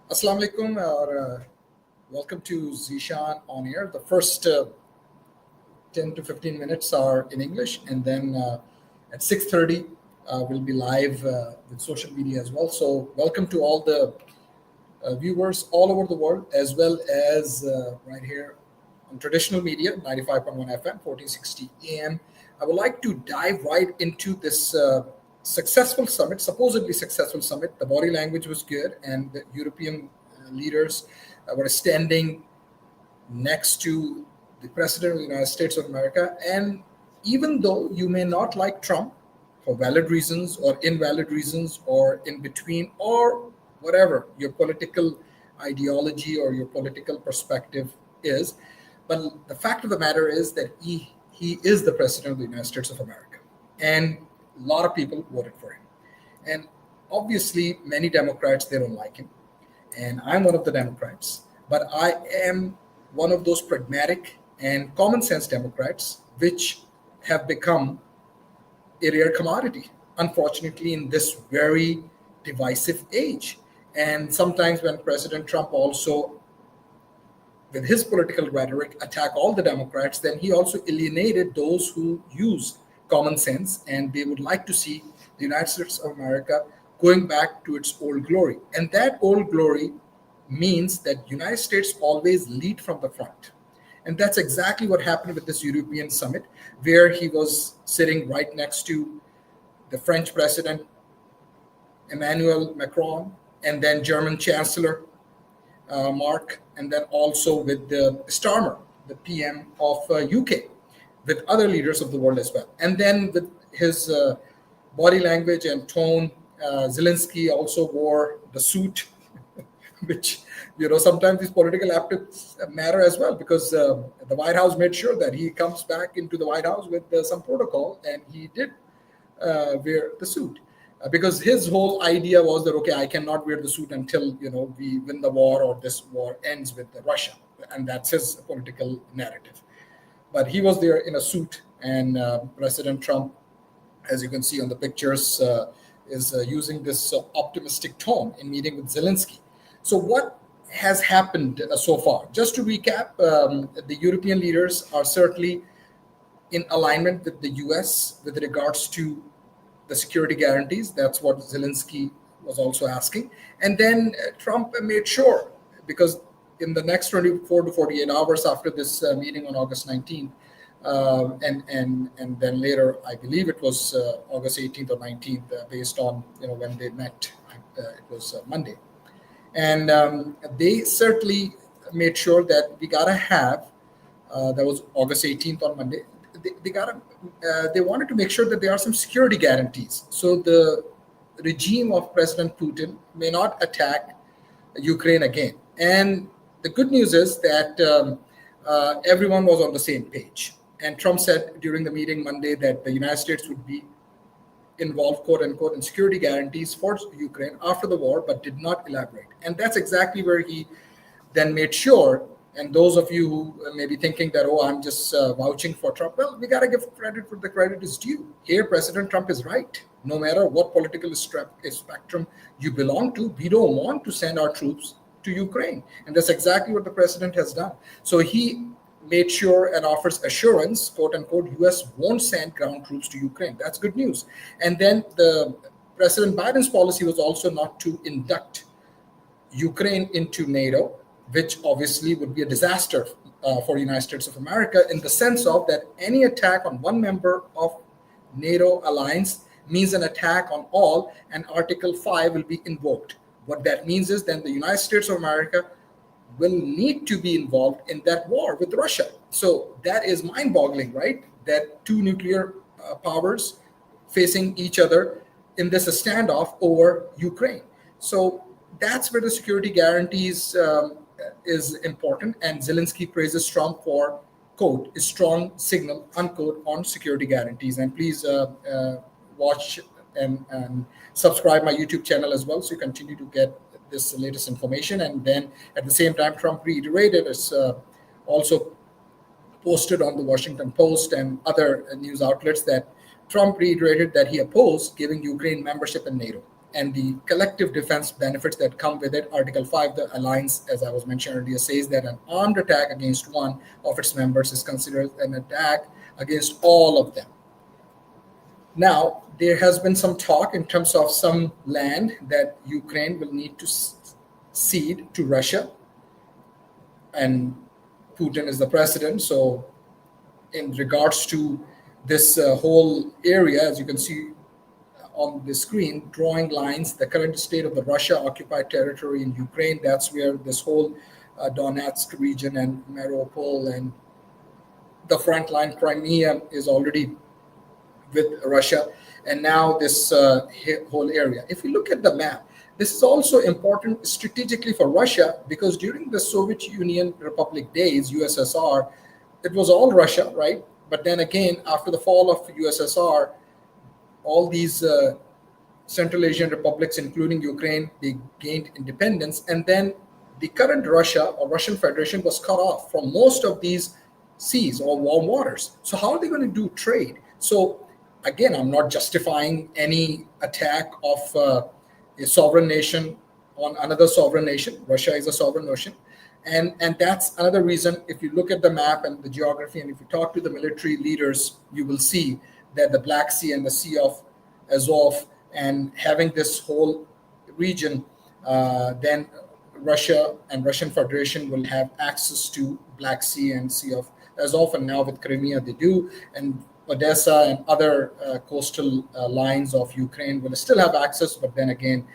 Assalamu alaikum, or welcome to Zishan on air. The first 10 to 15 minutes are in English, and then at 6:30 we'll be live with social media as well. So, welcome to all the viewers all over the world, as well as right here on traditional media, 95.1 FM, 1460 AM. I would like to dive right into this successful summit, supposedly successful summit. The body language was good, and the European leaders were standing next to the President of the United States of America. And even though you may not like Trump for valid reasons or invalid reasons or in between or whatever your political ideology or your political perspective is, but the fact of the matter is that he is the President of the United States of America. And a lot of people voted for him. And obviously, many Democrats, they don't like him, and I'm one of the Democrats, but I am one of those pragmatic and common sense Democrats, which have become a rare commodity, unfortunately, in this very divisive age. And sometimes when President Trump also, with his political rhetoric, attack all the Democrats, then he also alienated those who use common sense and they would like to see the United States of America going back to its old glory. And that old glory means that United States always lead from the front. And that's exactly what happened with this European summit, where he was sitting right next to the French president, Emmanuel Macron, and then German Chancellor Mark, and then also with the Starmer, the PM of UK, with other leaders of the world as well. And then with his body language and tone, Zelensky also wore the suit, which sometimes these political optics matter as well, because the White House made sure that he comes back into the White House with some protocol, and he did wear the suit. Because his whole idea was that, okay, I cannot wear the suit until we win the war or this war ends with Russia, and that's his political narrative. But he was there in a suit, and President Trump, as you can see on the pictures, is using this optimistic tone in meeting with Zelensky. So what has happened so far? Just to recap, the European leaders are certainly in alignment with the US with regards to the security guarantees. That's what Zelensky was also asking. And then Trump made sure, because in the next 24 to 48 hours after this meeting on August 19th, and then later, I believe it was August 18th or 19th, based on when they met. It was Monday, and they certainly made sure that we gotta have. That was August 18th on Monday. They wanted to make sure that there are some security guarantees, so the regime of President Putin may not attack Ukraine again. And the good news is that everyone was on the same page. And Trump said during the meeting Monday that the United States would be involved, quote unquote, in security guarantees for Ukraine after the war, but did not elaborate. And that's exactly where he then made sure. And those of you who may be thinking that, oh, I'm just vouching for Trump, well, we got to give credit where the credit is due. Here, President Trump is right. No matter what political spectrum you belong to, we don't want to send our troops to Ukraine. And that's exactly what the president has done. So he made sure and offers assurance, quote unquote, US won't send ground troops to Ukraine. That's good news. And then the President Biden's policy was also not to induct Ukraine into NATO, which obviously would be a disaster for the United States of America, in the sense of that any attack on one member of NATO alliance means an attack on all, and Article 5 will be invoked. What that means is then the United States of America will need to be involved in that war with Russia. So that is mind-boggling, right? That two nuclear powers facing each other in this standoff over Ukraine. So that's where the security guarantees is important. And Zelensky praises Trump for, quote, a strong signal, unquote, on security guarantees. And please watch and subscribe my YouTube channel as well, so you continue to get this latest information. And then at the same time, Trump reiterated, it's also posted on the Washington Post and other news outlets, that Trump reiterated that he opposed giving Ukraine membership in NATO. and the collective defense benefits that come with it. Article 5, the alliance, as I was mentioned earlier, says that an armed attack against one of its members is considered an attack against all of them. Now, there has been some talk in terms of some land that Ukraine will need to cede to Russia, and Putin is the president. So in regards to this whole area, as you can see on the screen, drawing lines, the current state of the Russia-occupied territory in Ukraine, that's where this whole Donetsk region and Mariupol and the front line Crimea is already with Russia, and now this whole area. If you look at the map, this is also important strategically for Russia, because during the Soviet Union Republic days, USSR, it was all Russia, right? But then again, after the fall of USSR, all these Central Asian republics, including Ukraine, they gained independence. And then the current Russia or Russian Federation was cut off from most of these seas or warm waters. So how are they going to do trade? So again, I'm not justifying any attack of a sovereign nation on another sovereign nation. Russia is a sovereign nation. And that's another reason, if you look at the map and the geography, and if you talk to the military leaders, you will see that the Black Sea and the Sea of Azov, and having this whole region, then Russia and Russian Federation will have access to Black Sea and Sea of Azov, and now with Crimea they do, and Odessa and other coastal lines of Ukraine will still have access, but then again,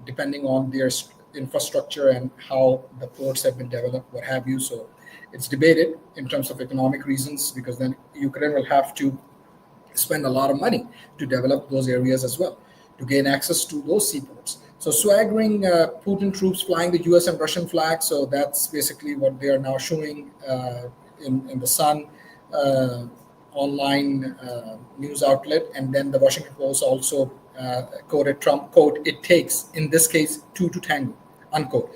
depending on their infrastructure and how the ports have been developed, what have you. So it's debated in terms of economic reasons, because then Ukraine will have to spend a lot of money to develop those areas as well, to gain access to those seaports. So swaggering Putin troops flying the US and Russian flag. So that's basically what they are now showing in the Sun online news outlet. And then the Washington Post also quoted Trump, quote, "It takes, in this case, two to tango," unquote.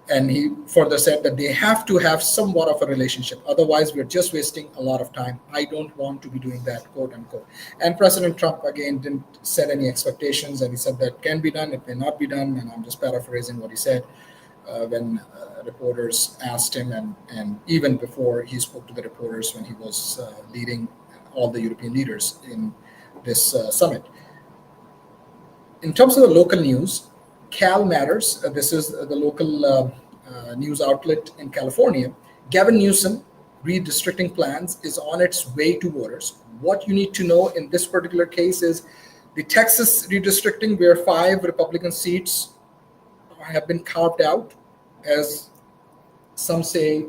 And he further said that they have to have somewhat of a relationship. Otherwise, we're just wasting a lot of time. I don't want to be doing that, quote unquote. And President Trump, again, didn't set any expectations. And he said that can be done, it may not be done. And I'm just paraphrasing what he said when reporters asked him, and even before he spoke to the reporters when he was leading all the European leaders in this summit. In terms of the local news, Cal Matters, this is the local news outlet in California. Gavin Newsom redistricting plans is on its way to voters. What you need to know in this particular case is the Texas redistricting, where 5 Republican seats have been carved out, as some say,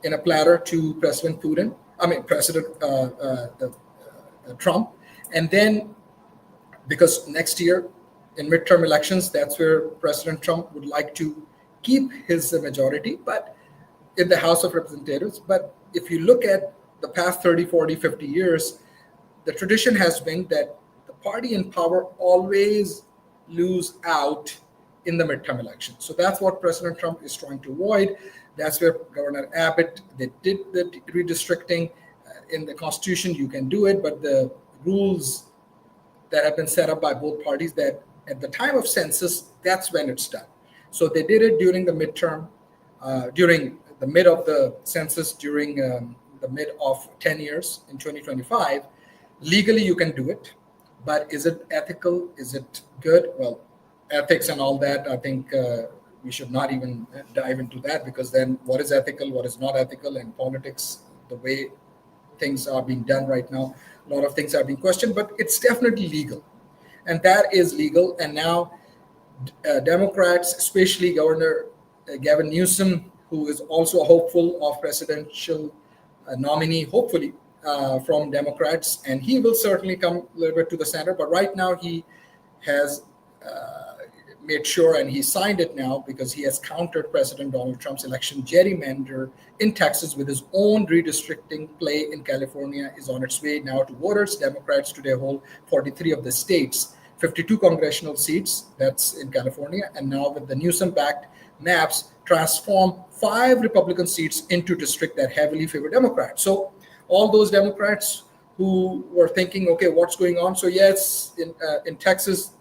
in a platter to President Trump. And then, because next year, in midterm elections, that's where President Trump would like to keep his majority, but in the House of Representatives. But if you look at the past 30, 40, 50 years, the tradition has been that the party in power always lose out in the midterm election. So that's what President Trump is trying to avoid. That's where Governor Abbott, they did the redistricting. In the Constitution, you can do it, but the rules that have been set up by both parties, that at the time of census, that's when it's done. So they did it during the midterm, during the mid of the census, during the mid of 10 years in 2025. Legally, you can do it, but is it ethical? Is it good? Well, ethics and all that, I think we should not even dive into that, because then what is ethical, what is not ethical, and politics, the way things are being done right now, a lot of things are being questioned, but it's definitely legal. And that is legal. And now Democrats, especially Governor Gavin Newsom, who is also a hopeful of presidential nominee, hopefully, from Democrats, and he will certainly come a little bit to the center. But right now he has made sure, and he signed it now, because he has countered President Donald Trump's election gerrymander in Texas with his own redistricting play in California is on its way now to voters. Democrats today hold 43 of the states, 52 congressional seats, that's in California, and now with the Newsom-backed maps, transform 5 Republican seats into districts that heavily favor Democrats. So all those Democrats who were thinking, okay, what's going on? So yes, in Texas,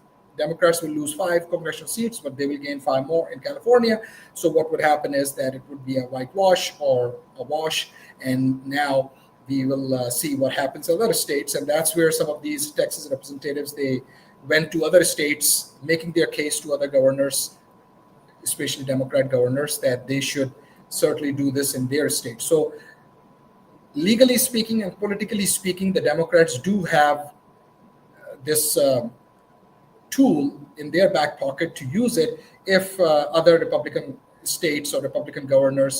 Democrats will lose 5 congressional seats, but they will gain 5 more in California. So what would happen is that it would be a whitewash or a wash, and now we will see what happens in other states. And that's where some of these Texas representatives, they went to other states, making their case to other governors, especially Democrat governors, that they should certainly do this in their state. So legally speaking and politically speaking, the Democrats do have this tool in their back pocket to use it if other Republican states or Republican governors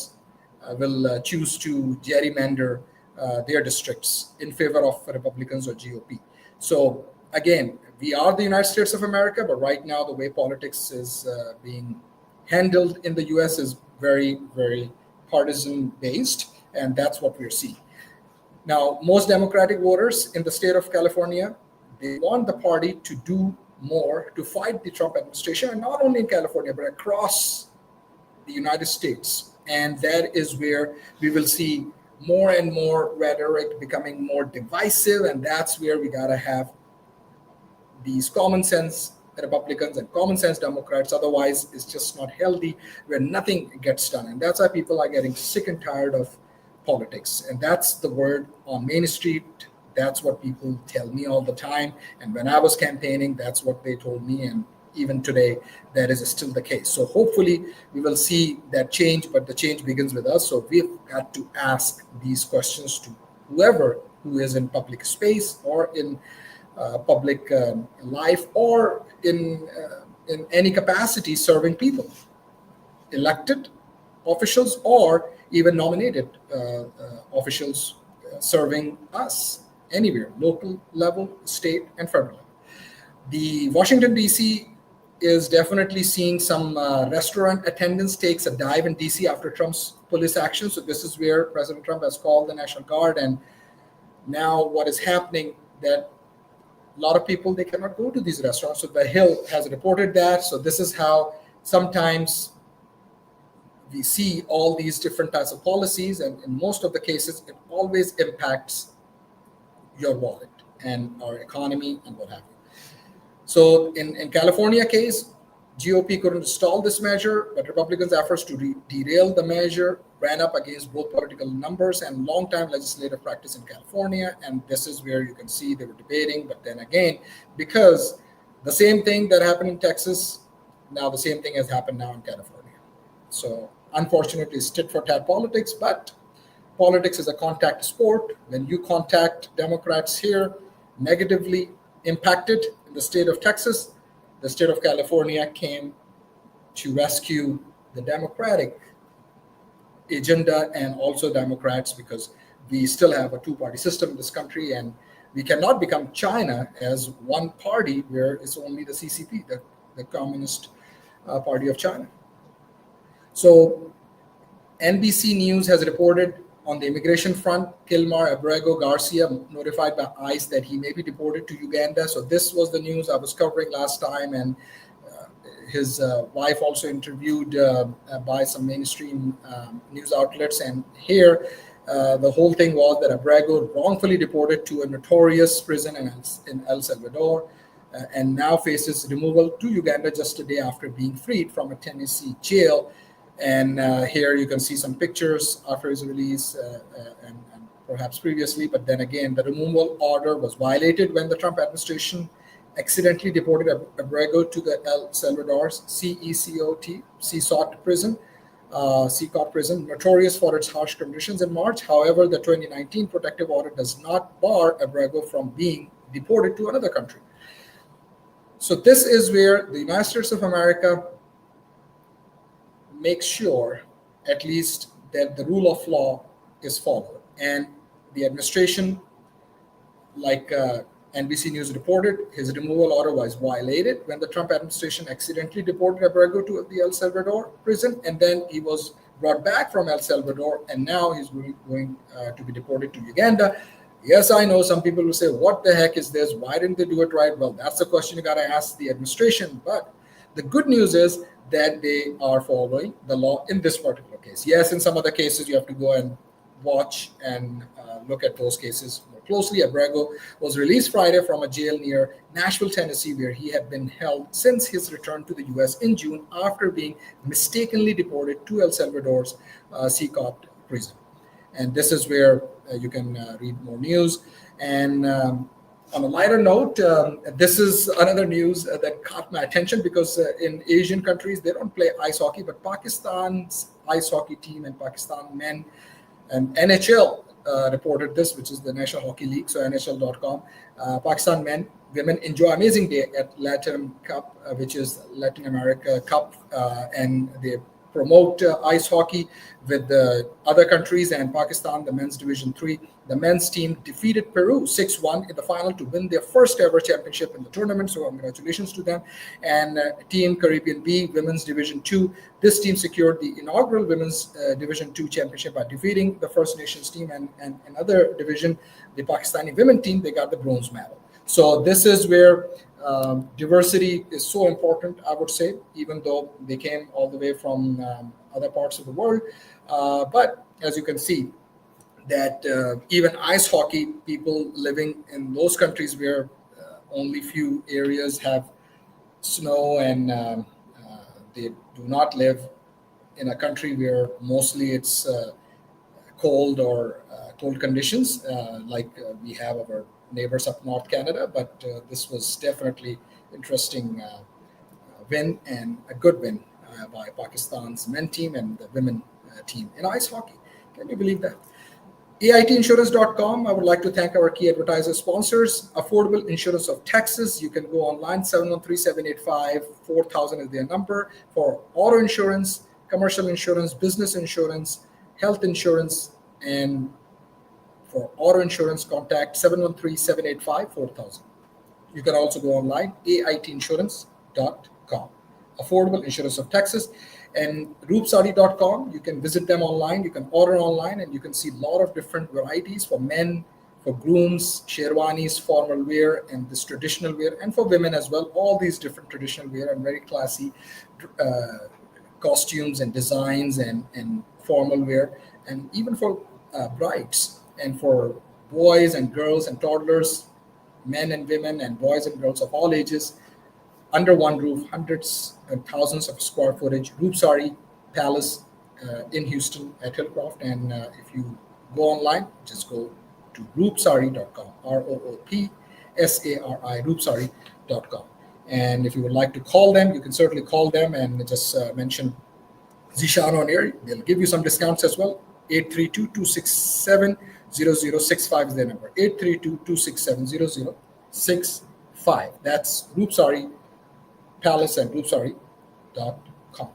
will choose to gerrymander their districts in favor of Republicans or GOP. So again, we are the United States of America, but right now the way politics is being handled in the US is very, very partisan based, and that's what we're seeing. Now, most Democratic voters in the state of California, they want the party to do more to fight the Trump administration, and not only in California, but across the United States. And that is where we will see more and more rhetoric becoming more divisive, and that's where we gotta have these common sense Republicans and common sense Democrats. Otherwise, it's just not healthy, where nothing gets done. And that's why people are getting sick and tired of politics. And that's the word on Main Street. That's what people tell me all the time. And when I was campaigning, that's what they told me. And even today, that is still the case. So hopefully we will see that change, but the change begins with us. So we've got to ask these questions to whoever who is in public space or in public life or in any capacity serving people, elected officials or even nominated officials serving us anywhere, local level, state, and federal level. The Washington, D.C. is definitely seeing some restaurant attendance takes a dive in D.C. after Trump's police action. So this is where President Trump has called the National Guard. And now what is happening that a lot of people, they cannot go to these restaurants. So The Hill has reported that. So this is how sometimes we see all these different types of policies. And in most of the cases, it always impacts your wallet and our economy and what have you. So in California case, GOP couldn't stall this measure, but Republicans' efforts to derail the measure ran up against both political numbers and long-time legislative practice in California. And this is where you can see they were debating. But then again, because the same thing that happened in Texas, now the same thing has happened now in California. So unfortunately, it's tit for tat politics, but politics is a contact sport. When you contact Democrats here, negatively impacted in the state of Texas, the state of California came to rescue the Democratic agenda and also Democrats, because we still have a two-party system in this country, and we cannot become China as one party where it's only the CCP, the Communist Party of China. So NBC News has reported on the immigration front, Kilmar Abrego Garcia notified by ICE that he may be deported to Uganda. So this was the news I was covering last time, and his wife also interviewed by some mainstream news outlets. And here, the whole thing was that Abrego wrongfully deported to a notorious prison in El Salvador, and now faces removal to Uganda just a day after being freed from a Tennessee jail. And here you can see some pictures after his release and perhaps previously. But then again, the removal order was violated when the Trump administration accidentally deported Abrego to the El Salvador's CECOT prison, notorious for its harsh conditions in March. However, the 2019 protective order does not bar Abrego from being deported to another country. So this is where the United States of America make sure at least that the rule of law is followed. And the administration, like NBC News reported, his removal order was violated when the Trump administration accidentally deported Abrego to the El Salvador prison, and then he was brought back from El Salvador, and now he's going to be deported to Uganda. Yes, I know some people will say, what the heck is this? Why didn't they do it right? Well, that's the question you got to ask the administration. But the good news is that they are following the law in this particular case. Yes, in some other cases, you have to go and watch and look at those cases more closely. Abrego was released Friday from a jail near Nashville, Tennessee, where he had been held since his return to the U.S. in June after being mistakenly deported to El Salvador's Secot prison. And this is where you can read more news. And on a lighter note, this is another news that caught my attention because in Asian countries, they don't play ice hockey, but Pakistan's ice hockey team and Pakistan men and NHL reported this, which is the National Hockey League, so NHL.com. Pakistan men, women enjoy amazing day at Latin Cup, which is Latin America Cup, and they promote ice hockey with the other countries. And Pakistan, the men's Division 3, the men's team defeated Peru 6-1 in the final to win their first ever championship in the tournament. So congratulations to them. And Team Caribbean B, women's Division 2, this team secured the inaugural women's Division 2 championship by defeating the First Nations team. And another division, the Pakistani women team, they got the bronze medal. So this is where diversity is so important, I would say, even though they came all the way from other parts of the world. But as you can see, that even ice hockey, people living in those countries where only few areas have snow and they do not live in a country where mostly it's cold or cold conditions, like we have our neighbors up North Canada. But this was definitely interesting win, and a good win by Pakistan's men team and the women team in ice hockey. Can you believe that? AITinsurance.com. I would like to thank our key advertiser sponsors. Affordable Insurance of Texas. You can go online, 713-785-4000 is their number for auto insurance, commercial insurance, business insurance, health insurance, and for auto insurance, contact 713-785-4000. You can also go online, AITinsurance.com. Affordable Insurance of Texas. And roopsari.com, you can visit them online, you can order online, and you can see a lot of different varieties for men, for grooms, sherwanis, formal wear, and this traditional wear, and for women as well. All these different traditional wear and very classy costumes and designs and formal wear, and even for brides, and for boys and girls and toddlers, men and women, and boys and girls of all ages, under one roof, hundreds and thousands of square footage. Roopsari Palace in Houston at Hillcroft. And if you go online, just go to roopsari.com, ROOPSARI, roopsari.com. And if you would like to call them, you can certainly call them and just mention Zishan on air. They'll give you some discounts as well. 832-267-0065 is their number. 832-267-0065. That's Roopsari Palace and roopsari.com.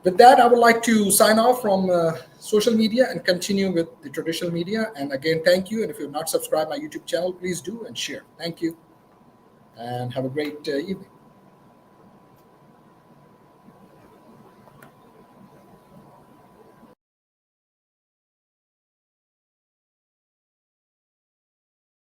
With that, I would like to sign off from social media and continue with the traditional media. And again, thank you. And if you've not subscribed my YouTube channel, please do and share. Thank you. And have a great evening.